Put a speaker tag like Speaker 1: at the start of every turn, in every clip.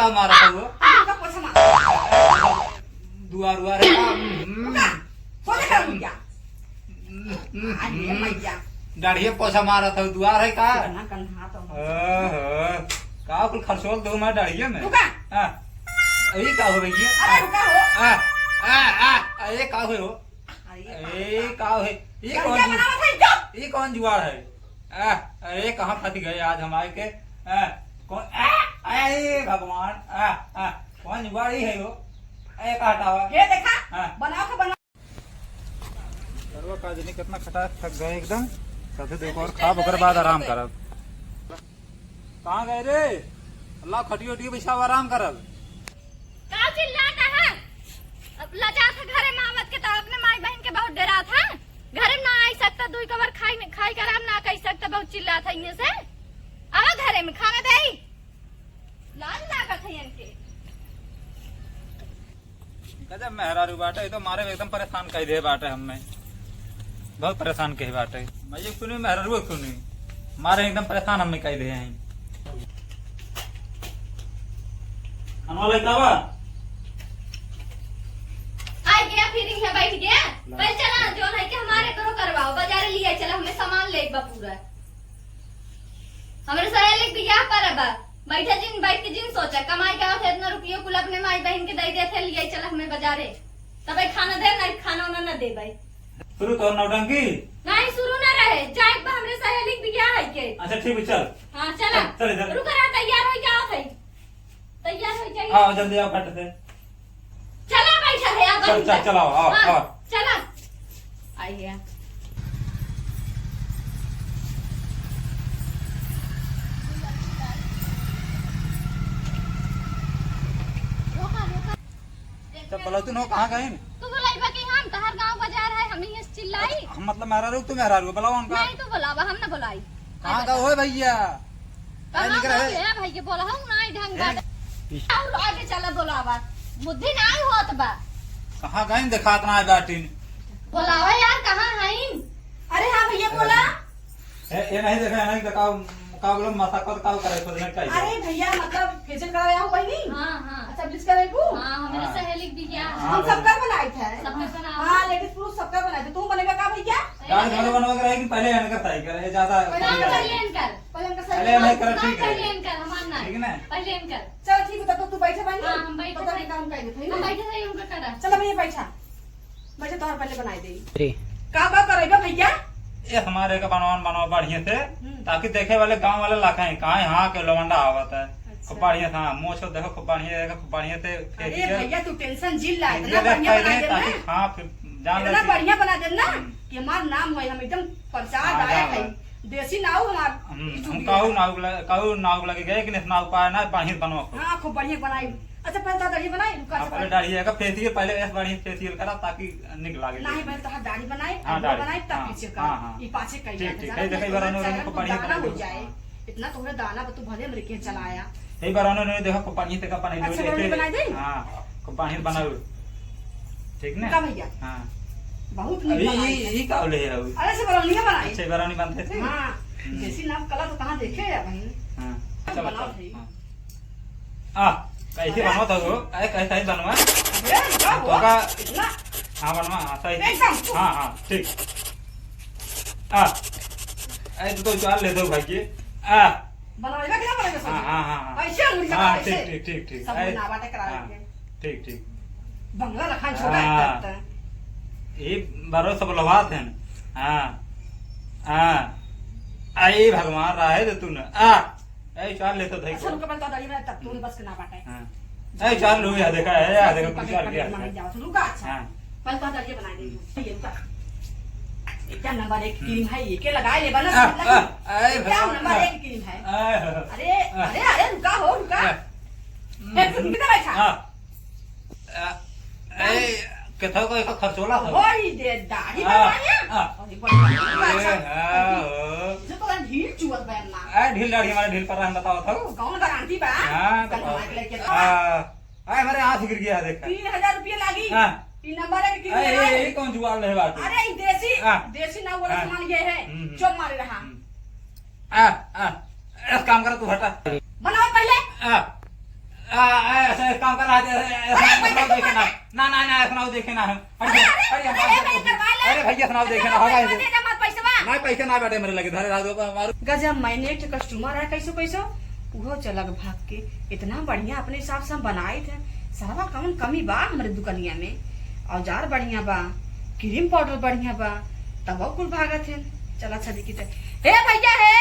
Speaker 1: का मारा था वो
Speaker 2: का पोछा मार
Speaker 1: दुआर दुआर है
Speaker 2: सोने कर क्या आज मैया
Speaker 1: दाढ़िया पोछा मारा था दुआर है का
Speaker 2: ना कन्हा तो
Speaker 1: का कुल खरसोल दो मैं दाढ़िया में
Speaker 2: रुका
Speaker 1: हां यही का हो भैया
Speaker 2: अरे रुका हो
Speaker 1: अरे का हो ए का है ये कौन जुआड़ है अरे कहाँ फंस गए आज हमारे के कौन अरे भगवान कौन जुआड़ ही है वो का हटावा
Speaker 2: ये देखा बनाओ के बना
Speaker 1: करवा का जनी कितना खटा थक गए एकदम सबसे देखो और खा बकर बाद आराम करब कहाँ गए रे अल्लाह खटियो उटियो बिछा आराम करब
Speaker 3: का चिल्लाता है अब लजा था घरे मावत के तो अपने माई बहन के बहुत डरा था घरे ना आई सकता दुई कबर खाई कर हम ना कह सकता बहुत चिल्ला था इने से आवा घरे में खाना दे लाज लागत है इनके
Speaker 1: गजब मेहरारू बाटे तो मारे एकदम परेशान कर दे बाटे हमें बहुत परेशान कही बाटे मैं ये सुनी मेहरारू सुनी मारे एकदम परेशान हमें कर दे हैं अनवाला इतावा
Speaker 3: आई गया फिर यहाँ बैठ गया पहले चला जो है कि हमारे करो करवाओ बाजार लिया चला हमें सामान ले बा पूरा हमारे सहेली भी यहाँ पर अब बैठ के जिन सोचा कमाई का थे इतना रुपये कुल अपने माई बहन के दे देते लिए चला हमें बाजारे तब खाना दे ना खाना वाना न दे भाई
Speaker 1: शुरू तो नौटंकी
Speaker 3: नहीं शुरू न रहे जाए हमरे सहेली भी यहाँ है के
Speaker 1: अच्छा ठीक है चल
Speaker 3: हाँ चला
Speaker 1: चल इधर
Speaker 3: रुक रहा तैयार हो क्या थे तैयार हो जाइए
Speaker 1: आओ जल्दी आओ फट से
Speaker 3: चला बैठा है आप
Speaker 1: चल चल चलाओ आओ
Speaker 3: हाँ,
Speaker 1: आओ
Speaker 3: चला आइए
Speaker 1: तो बोलो तू नो कहाँ गए
Speaker 3: तू बोलाई बाकी हम तहर गांव बाजार है हम ही चिल्लाई
Speaker 1: हम मतलब मेहरा रुक तू मेहरा रुक बुलाओ उनका
Speaker 3: नहीं तू बुलावा हम ना बुलाई
Speaker 1: कहाँ का ओए भैया
Speaker 3: कहाँ
Speaker 1: निकल रहे
Speaker 3: है भाई के बोला हूं नहीं ढंग बा और आगे चला बुलावा बुद्धि नहीं होत बा
Speaker 1: कहाँ गए दिखात ना बैठीन
Speaker 3: बुलावा यार कहाँ है
Speaker 2: अरे हाँ भैया बोला
Speaker 1: ये नहीं देखा नहीं दिखाओ का बोलो माथा को का करे तो नहीं चाहिए
Speaker 2: अरे भैया मतलब फेशियल कराया हूँ वही नहीं
Speaker 3: हाँ हाँ
Speaker 2: अच्छा ब्लीच कराई
Speaker 3: हाँ हमारे
Speaker 1: हाँ।
Speaker 3: सहेली भी क्या
Speaker 2: हम सबका बनाए थे
Speaker 3: सबका बना
Speaker 2: हाँ लेडीज पुरुष सबका बनाए थे तुम बनेगा का भैया
Speaker 1: यार घर बनवा के रहेगी पहले इनका सही करे ज्यादा
Speaker 3: पहले इनकर
Speaker 2: पहले उनका
Speaker 1: पहले नहीं करे
Speaker 3: नहीं
Speaker 1: ठीक है
Speaker 3: पहले इनकर हमार ना
Speaker 1: ठीक है ना
Speaker 3: पहले इनकर
Speaker 2: चलो ठीक है तब तू बैठे बनी
Speaker 3: हाँ, हम बैठे
Speaker 2: तो
Speaker 3: थे।
Speaker 2: काम कर देते
Speaker 3: हम
Speaker 2: हैं
Speaker 3: बैठे थे उनका करा
Speaker 2: चलो भैया बैठा बैठे तो पहले बनाई दे का करेगा भैया
Speaker 1: ये हमारे का बनवाओ बढ़िया से ताकि देखे वाले गांव वाले लाखा है कहाँ यहाँ के लवंडा आवत है खूब बढ़िया था मोछ देखो खूब बढ़िया से
Speaker 2: अरे भैया तू टेंशन जिल ला
Speaker 1: ये
Speaker 2: इतना बढ़िया बना दे
Speaker 1: ताकि
Speaker 2: ना
Speaker 1: हाँ फिर जान
Speaker 2: इतना
Speaker 1: ले
Speaker 2: बढ़िया बना दे ना कि हमारा नाम है हम एकदम प्रचार
Speaker 1: हाँ,
Speaker 2: आया
Speaker 1: हाँ,
Speaker 2: है देसी नाव हमार
Speaker 1: हम काऊ नाव लगे गए कि नाव पाया ना बढ़िया बनवा
Speaker 2: हाँ खूब बढ़िया बनाई अच्छा पहले तो दाढ़ी बनाई रुका
Speaker 1: आप पहले दाढ़ी का फेसियल पहले ऐसे बढ़िया फेसियल करा ताकि निक लागे
Speaker 2: नहीं पहले तो दाढ़ी बनाई
Speaker 1: हाँ,
Speaker 2: आईब्रो
Speaker 1: दाढ़ी,
Speaker 2: बनाई तब
Speaker 1: हाँ,
Speaker 2: पीछे
Speaker 1: हाँ,
Speaker 2: का
Speaker 1: हाँ।
Speaker 2: ये पाछे कई
Speaker 1: ठीक,
Speaker 2: जाता
Speaker 1: ठीक,
Speaker 2: है,
Speaker 1: देखो, इधर आने
Speaker 2: चेहरा
Speaker 1: को
Speaker 2: को
Speaker 1: बढ़िया
Speaker 2: दाना
Speaker 1: बना
Speaker 2: हो
Speaker 1: दो।
Speaker 2: जाए इतना तोहरे दाना पर तू भले अमेरिके चलाया
Speaker 1: यही बार उन्होंने देखा खूब बढ़िया से का बनाई
Speaker 2: अच्छा, बढ़िया बनाई दे?
Speaker 1: हाँ खूब बढ़िया बनाओ ठीक
Speaker 2: का
Speaker 1: ना
Speaker 2: भैया
Speaker 1: हाँ
Speaker 2: बहुत
Speaker 1: अभी
Speaker 2: नीक बनाई
Speaker 1: ये का ले है अभी
Speaker 2: अरे से बरौनी बनाई
Speaker 1: अच्छे बारानी बनते थे
Speaker 2: हाँ देसी नाम कला तो कहाँ देखे है भाई
Speaker 1: हाँ अच्छा
Speaker 2: बनाओ
Speaker 1: बच्चा
Speaker 2: भाई।
Speaker 1: हाँ कैसे बनवा था वो अरे कैसे ही बनवा
Speaker 2: अरे क्या
Speaker 1: तो
Speaker 2: हुआ
Speaker 1: का
Speaker 2: इतना
Speaker 1: हाँ बनवा हाँ सही
Speaker 2: एकदम।
Speaker 1: हाँ हाँ ठीक हाँ ऐसे तो चार ले दो भाई जी हाँ
Speaker 2: बनाएगा क्या बनाएगा
Speaker 1: हाँ हाँ हाँ हाँ
Speaker 2: ऐसे अंगुली
Speaker 1: हाँ
Speaker 2: लगा ऐसे
Speaker 1: ठीक ठीक ठीक
Speaker 2: सब
Speaker 1: ऐ-
Speaker 2: बना बाटे करा
Speaker 1: हाँ,
Speaker 2: के
Speaker 1: ठीक ठीक
Speaker 2: बंगला रखा छोटा
Speaker 1: हाँ।
Speaker 2: है तब
Speaker 1: ये बारो सब लवात है हाँ हाँ आई भगवान रहे तो तूने ऐ चार ले तो भाई
Speaker 2: अच्छा रुका पहले तो दाढ़ी बनाई तब तू बस के ना बाटे
Speaker 1: हाँ ऐ चार लो या देखा है या देखा कुछ चार गया
Speaker 2: रुका अच्छा
Speaker 1: हाँ
Speaker 2: पहले तो दाढ़ी बनाई दे ये रुका क्या नंबर एक क्रीम है ये के लगाए ले बना
Speaker 1: ऐ
Speaker 2: क्या
Speaker 1: भगवान
Speaker 2: नंबर एक क्रीम है
Speaker 1: ऐ
Speaker 2: अरे अरे अरे रुका हो रुका एक तुम किधर बैठा
Speaker 1: हाँ ऐ कथा को एक खर्चोला था
Speaker 2: वही दे दाढ़ी
Speaker 1: हाँ,
Speaker 2: बनाया
Speaker 1: हाँ।
Speaker 2: और एक बार
Speaker 1: ए,
Speaker 2: अच्छा
Speaker 1: हाँ,
Speaker 2: जो तो ढील चुवत बैठना
Speaker 1: ढील दाढ़ी हमारे ढील पर रहा बताओ था
Speaker 2: कौन गारंटी बा
Speaker 1: हाँ
Speaker 2: कल
Speaker 1: बताओ
Speaker 2: हमारे लेके
Speaker 1: हमारे हाथ गिर गया देखा
Speaker 2: 3000 रुपया लागी
Speaker 1: हाँ।
Speaker 2: ये नंबर है कि
Speaker 1: ये कौन जुगाड़ रहे बात
Speaker 2: अरे ये देसी
Speaker 1: हाँ।
Speaker 2: देसी ना वाला
Speaker 1: हाँ।
Speaker 2: सामान ये है
Speaker 1: हम्म।
Speaker 2: जो मारे रहा
Speaker 1: ऐसा काम कर तू हटा
Speaker 2: बनाओ पहले
Speaker 1: ऐसा काम कर रहा है देखे ना ना ना ना सुनाओ देखे ना अरे भैया सुनाओ देखे ना होगा ऐसे नहीं पैसे ना बैठे मेरे लगे धरे रात को मारो
Speaker 2: गजब मैंने एक कस्टमर है कैसो कैसो वो चलक भाग के इतना बढ़िया अपने हिसाब से हम बनाए थे सारा कौन कमी बा हमारे दुकानिया में औजार बढ़िया बा क्रीम पाउडर बढ़िया बा तब कुल भागत है चला अच्छा दिखी हे भैया है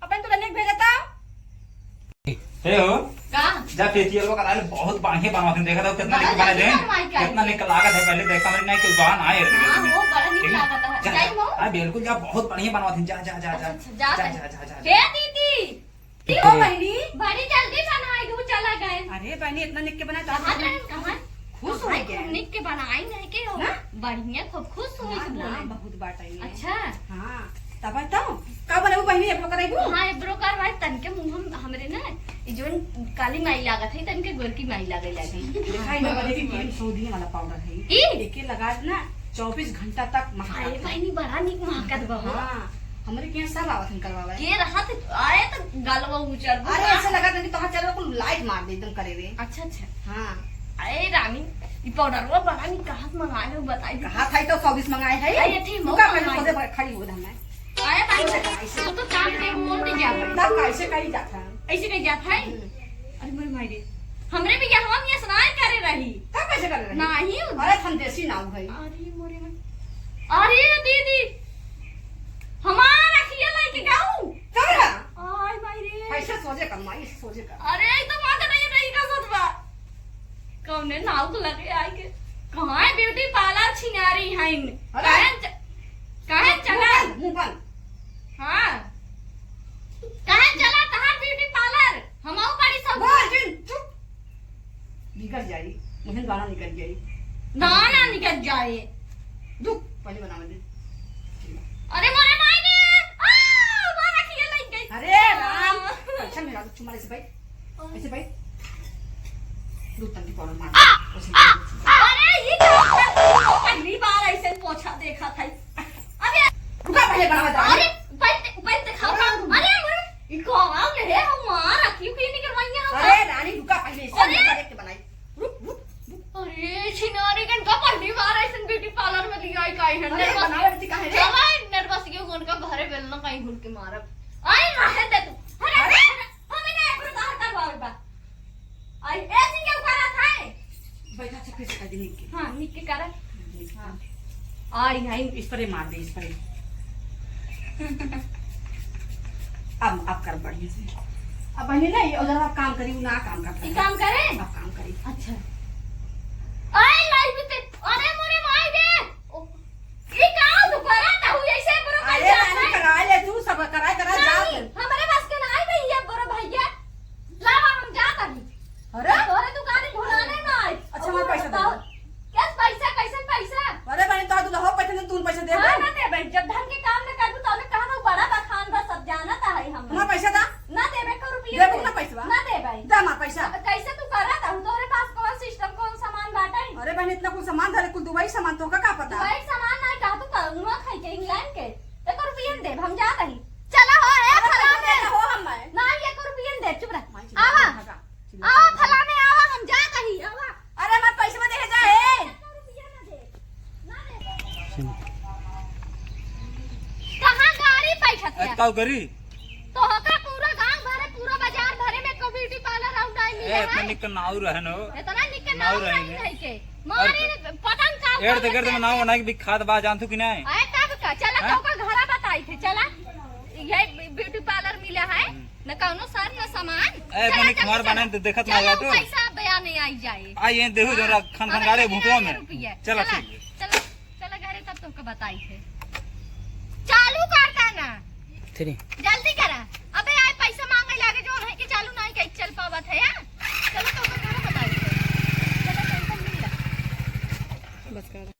Speaker 2: अपन तो लने भेजता
Speaker 1: हे हो
Speaker 3: का
Speaker 1: जा फेशियल वो करा ले बहुत बढ़िया बनवा देखा था कितना निकल बना दे कितना निकल लागत है पहले देखा मैंने नहीं कोई बहान आए
Speaker 3: हां वो बड़ा निक लागत है जाई मो
Speaker 1: हां बिल्कुल जा बहुत बढ़िया बनवा थी जा जा जा जा
Speaker 3: जा हे दीदी
Speaker 2: ओ बहनी
Speaker 3: बड़ी जल्दी बनाई दो चला गए
Speaker 2: अरे बहनी इतना निक के बना
Speaker 3: कहां कहां
Speaker 2: खुश हो गए
Speaker 3: निक के बनाई नहीं के हो बढ़िया खूब खुश हो गई बोले
Speaker 2: बहुत बात आई
Speaker 3: अच्छा
Speaker 2: हां तब बताओ का बनाऊ बहनी एब्रो कराइबू
Speaker 3: हां एब्रो करवाई तन के मुंह हमरे ना ई जोन काली माई लागत है तन के गोरकी माई लागे लगी
Speaker 2: दिखाई ना बने कि क्रीम सौदी वाला पाउडर है
Speaker 3: ई
Speaker 2: एके लगा ना 24 घंटा तक
Speaker 3: आए बहनी बड़ा निक महकत बा
Speaker 2: हां हमरे के सब आवत करवावे
Speaker 3: के रहत आए तो गलवा उचर
Speaker 2: अरे ऐसे लगा कि तो चलो को लाइट मार दे एकदम करे रे
Speaker 3: अच्छा अच्छा
Speaker 2: हां
Speaker 3: अरे रानी ई पाउडर वो बड़ा निक कहां से मंगाए हो बताई
Speaker 2: कहा था तो 24 मंगाए है
Speaker 3: अरे ठीक
Speaker 2: मुका पहले खुदे खड़ी हो हम
Speaker 3: आए भाई तो काम के मोल में जा
Speaker 2: तब कैसे कही जाता
Speaker 3: ऐसे नहीं जात है अरे मेरे मायरे हमरे भी यहाँ ये सुनाए करे रही
Speaker 2: तब कैसे कर रहे
Speaker 3: नहीं
Speaker 2: अरे संदेशी नाउ है
Speaker 3: अरे मोरे में अरे दीदी हमारा खिया लेके गाऊं
Speaker 2: तब ना
Speaker 3: आय मायरे
Speaker 2: कैसे सोचे कमाई सोचे कर
Speaker 3: अरे तो माता नहीं रही का सोचबा कौने नाव को लगे आई के कहां है ब्यूटी पार्लर छिनारी है कहां चला
Speaker 2: मुंह बंद
Speaker 3: हां कहां चला कहां ब्यूटी पार्लर हमहु बड़ी सब
Speaker 2: बोल चुप निकल जाई मुझे गाना निकल जाई
Speaker 3: दाना निकल जाए
Speaker 2: दुख पहले बनावे दे
Speaker 3: अरे मोरे मायने आ मारा खिया लग गई
Speaker 2: अरे राम अच्छा मेरा तो तुम्हारे से भाई ऐसे भाई दूध तंगी पाउडर मार
Speaker 3: अरे ये पहली बार ऐसे पोछा देखा था अबे
Speaker 2: रुका पहले बनावे दे
Speaker 3: अरे पहले दिखाओ अरे ये कौन है हमारा क्यों नहीं करवाइया
Speaker 2: अरे रानी रुका पहले इसे देख के बनाई रुक रुक
Speaker 3: अरे छिनारी गन का पहली बार ऐसे ब्यूटी पार्लर में लिया काई है
Speaker 2: अरे बनावे दी काहे रे
Speaker 3: चला नर्वस के कोन का घरे बेलना कहीं घुल के मारब आई रहे दे तू अरे हमें ना एकरो बाहर करवावे बा आई ऐसे क्यों करा था
Speaker 2: बैठा से फिर से कर दे निक के
Speaker 3: हां निक के करा
Speaker 2: हां
Speaker 3: आई हां
Speaker 2: इस पर मार दे इस पर अब कर बढ़िया से अब बहनी नहीं उधर आप काम करी ना काम करता
Speaker 3: ये काम करे
Speaker 2: आप काम करी
Speaker 3: अच्छा आई लाइव पे अरे मोरे माई दे ये काम तो करा ना हुई ऐसे बरो
Speaker 2: अरे रानी करा ले तू सब कराए करा जा
Speaker 3: हमारे पास के नहीं भैया बरो भैया लावा हम जात अभी
Speaker 2: अरे
Speaker 3: तोरे दुकान ढुलाने ना आई
Speaker 2: अच्छा हमारे पैसा दे
Speaker 3: कैसे पैसा कैसे पैसा
Speaker 2: अरे बहनी तो तू हो पैसा नहीं तू पैसा दे
Speaker 3: हां ना दे भाई जब धन के काम में करबू तो ने कहा बड़ा बखान बस सब जानता है हम
Speaker 2: हमारा पैसा दा
Speaker 3: ना देबे को रुपया
Speaker 2: दे ना पैसा
Speaker 3: ना दे भाई
Speaker 2: दा हमारा पैसा
Speaker 3: कैसे तू करा था तोरे पास कौन सिस्टम कौन सामान बाटा है
Speaker 2: अरे बहनी इतना कुछ सामान धरे कुल दुबई सामान तो का पता
Speaker 3: भाई सामान नहीं कहा तू करूंगा खाई के इंग्लैंड के एक रुपया दे हम जा रही चला हो ए फलाने
Speaker 2: हो हम
Speaker 3: ना एक रुपया दे चुप रह आवा आवा फलाने आवा हम जा रही आवा
Speaker 2: अरे मत पैसे में दे जा ए
Speaker 3: रुपया ना दे कहां गाड़ी पैसा
Speaker 1: का करी
Speaker 3: तो होका पूरा गांव भरे पूरा बाजार भरे में को ब्यूटी पार्लर आउट आई मिले
Speaker 1: इतना निक नाउ रहनो
Speaker 3: इतना निक ना
Speaker 1: नाउ
Speaker 3: रही
Speaker 1: रहेंगे।
Speaker 3: नहीं के मारे पतंग का
Speaker 1: एड़ ते नाउ ना कि खाद बा जानतू कि नहीं
Speaker 3: आए तब का चला तो का घरा बताई थे चला ये ब्यूटी पार्लर मिला है न कौनो सर न सामान
Speaker 1: ए तने कुमार बनाए तो देखत ना जा तू
Speaker 3: पैसा बया नहीं आई जाए
Speaker 1: आई ये देहु जरा खन खन गाड़े भूखवा में चला
Speaker 3: चला चला घरे तब तुमको बताई थे चालू करता ना जल्दी करा अबे आए पैसा मांगे लागे जो है कि चालू नहीं कहीं चल पावत है यार चलो तो घर बताई थे चलो टेंशन नहीं ले
Speaker 2: बस कर